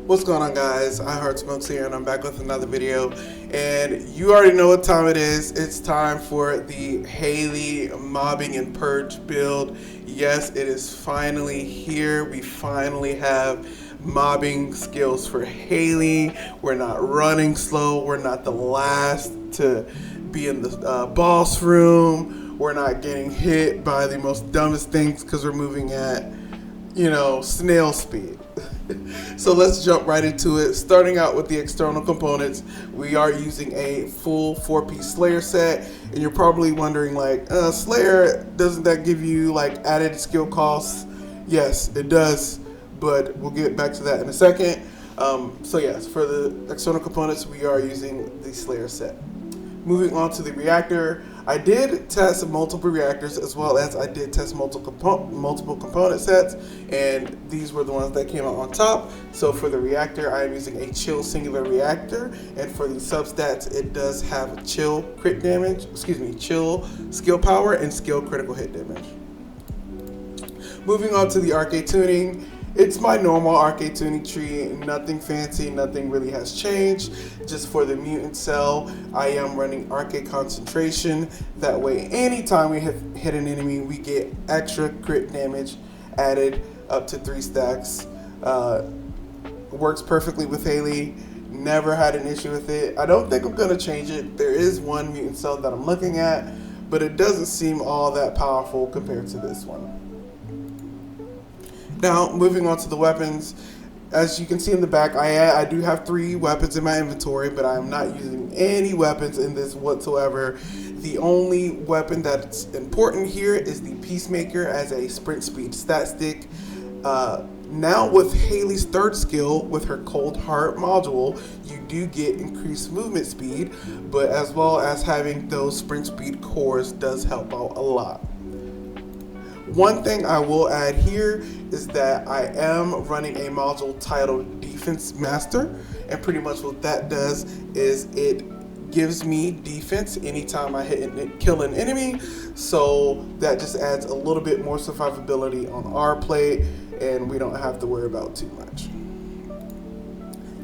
What's going on, guys? I Heart Smokes here, and I'm back with another video. And you already know what time it is. It's time for the Hailey mobbing and purge build. Yes, it is finally here. We finally have mobbing skills for Hailey. We're not running slow. We're not the last to be in the boss room. We're not getting hit by the most dumbest things because we're moving at, snail speed. So let's jump right into it. Starting out with the external components, we are using a full 4-piece Slayer set, and you're probably wondering, Slayer, doesn't that give you added skill costs? Yes, it does, but we'll get back to that in a second. So yes, for the external components, we are using the Slayer set. Moving on to the reactor, I did test multiple reactors as well as I did test multiple component sets, and these were the ones that came out on top. So for the reactor, I am using a chill singular reactor, and for the substats, it does have chill chill skill power and skill critical hit damage. Moving on to the arcade tuning, it's my normal arcade tuning tree, nothing fancy, nothing really has changed. Just for the mutant cell, I am running arcade concentration. That way, anytime we hit an enemy, we get extra crit damage added up to 3 stacks. Works perfectly with Hailey. Never had an issue with it. I don't think I'm going to change it. There is one mutant cell that I'm looking at, but it doesn't seem all that powerful compared to this one. Now, moving on to the weapons, as you can see in the back, I do have 3 weapons in my inventory, but I am not using any weapons in this whatsoever. The only weapon that's important here is the Peacemaker as a sprint speed stat stick. Now with Hailey's 3rd skill, with her Cold Heart module, you do get increased movement speed, but as well as having those sprint speed cores does help out a lot. One thing I will add here is that I am running a module titled Defense Master, and pretty much what that does is it gives me defense anytime I kill an enemy, so that just adds a little bit more survivability on our plate, and we don't have to worry about too much.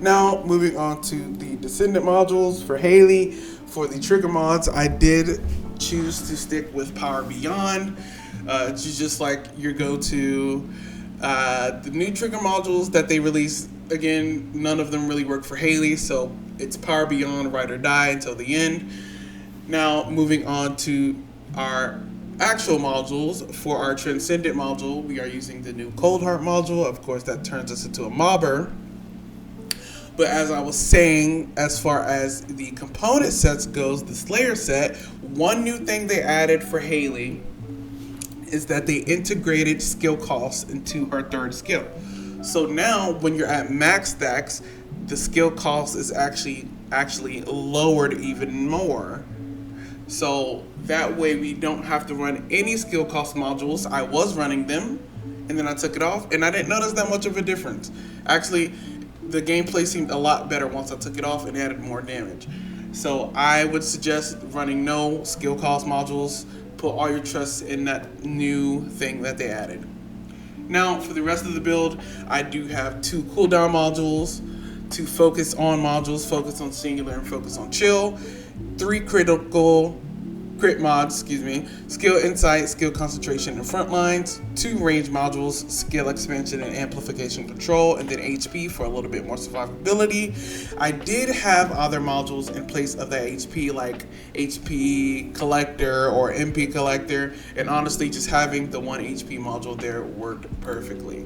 Now, moving on to the Descendant modules for Hailey. For the trigger mods, I did choose to stick with Power Beyond. It's just like your go-to. The new trigger modules that they released, again, none of them really work for Hailey, so it's Power Beyond, Ride or Die until the end. Now, moving on to our actual modules. For our Transcendent module, we are using the new Cold Heart module. Of course, that turns us into a mobber. But as I was saying, as far as the component sets goes, the Slayer set, one new thing they added for Hailey is that they integrated skill costs into her 3rd skill. So now when you're at max stacks, the skill cost is actually lowered even more. So that way we don't have to run any skill cost modules. I was running them, and then I took it off, and I didn't notice that much of a difference. Actually, the gameplay seemed a lot better once I took it off and added more damage. So I would suggest running no skill cost modules. Put all your trust in that new thing that they added. Now, for the rest of the build, I do have 2 cooldown modules, 2 focus on modules, focus on singular and focus on chill, 3 crit mods, skill insight, skill concentration and front lines, 2 range modules, skill expansion and amplification control, and then HP for a little bit more survivability. I did have other modules in place of that HP, like HP collector or MP collector, and honestly just having the 1 HP module there worked perfectly.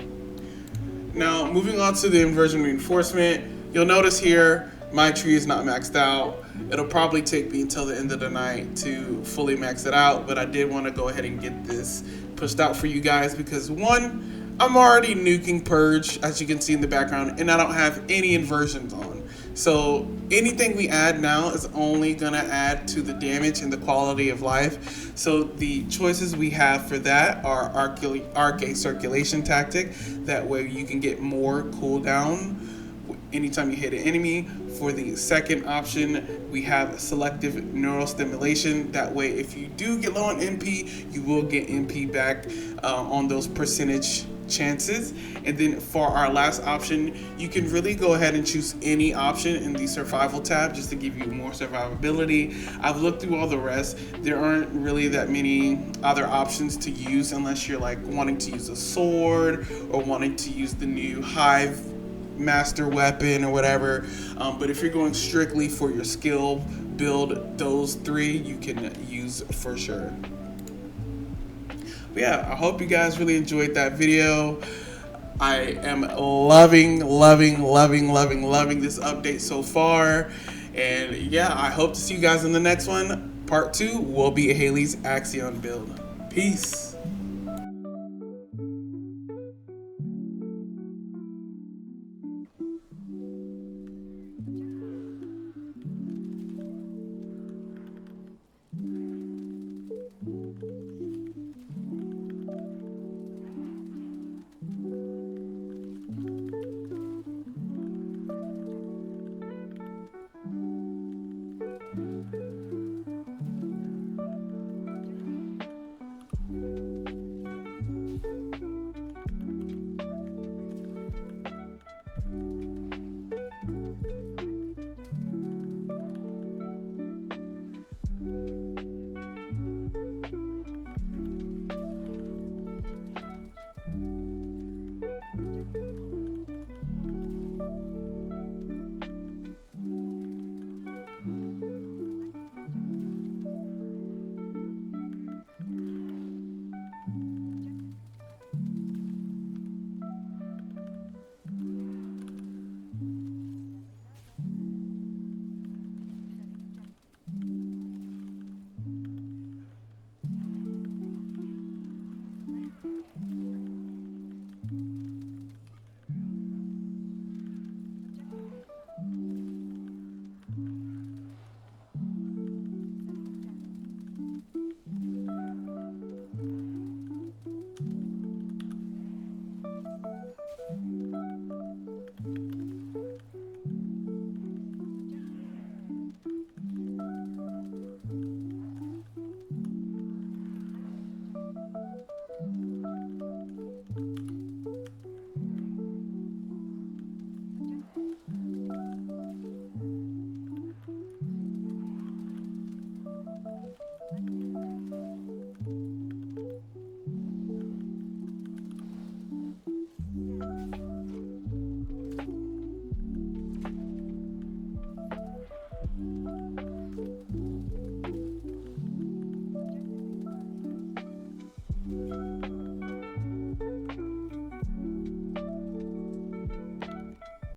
Now, moving on to the inversion reinforcement, you'll notice here my tree is not maxed out. It'll probably take me until the end of the night to fully max it out, but I did want to go ahead and get this pushed out for you guys because, one, I'm already nuking Purge, as you can see in the background, and I don't have any inversions on. So anything we add now is only going to add to the damage and the quality of life. So the choices we have for that are Arc a circulation tactic. That way you can get more cooldown anytime you hit an enemy. For the second option, we have selective neurostimulation. That way, if you do get low on NP, you will get NP back on those percentage chances. And then for our last option, you can really go ahead and choose any option in the survival tab just to give you more survivability. I've looked through all the rest. There aren't really that many other options to use unless you're like wanting to use a sword or wanting to use the new hive master weapon or whatever. But if you're going strictly for your skill build, those three you can use for sure. But yeah, I hope you guys really enjoyed that video. I am loving this update so far. And yeah, I hope to see you guys in the next one. Part 2 will be Hailey's Axion build. Peace.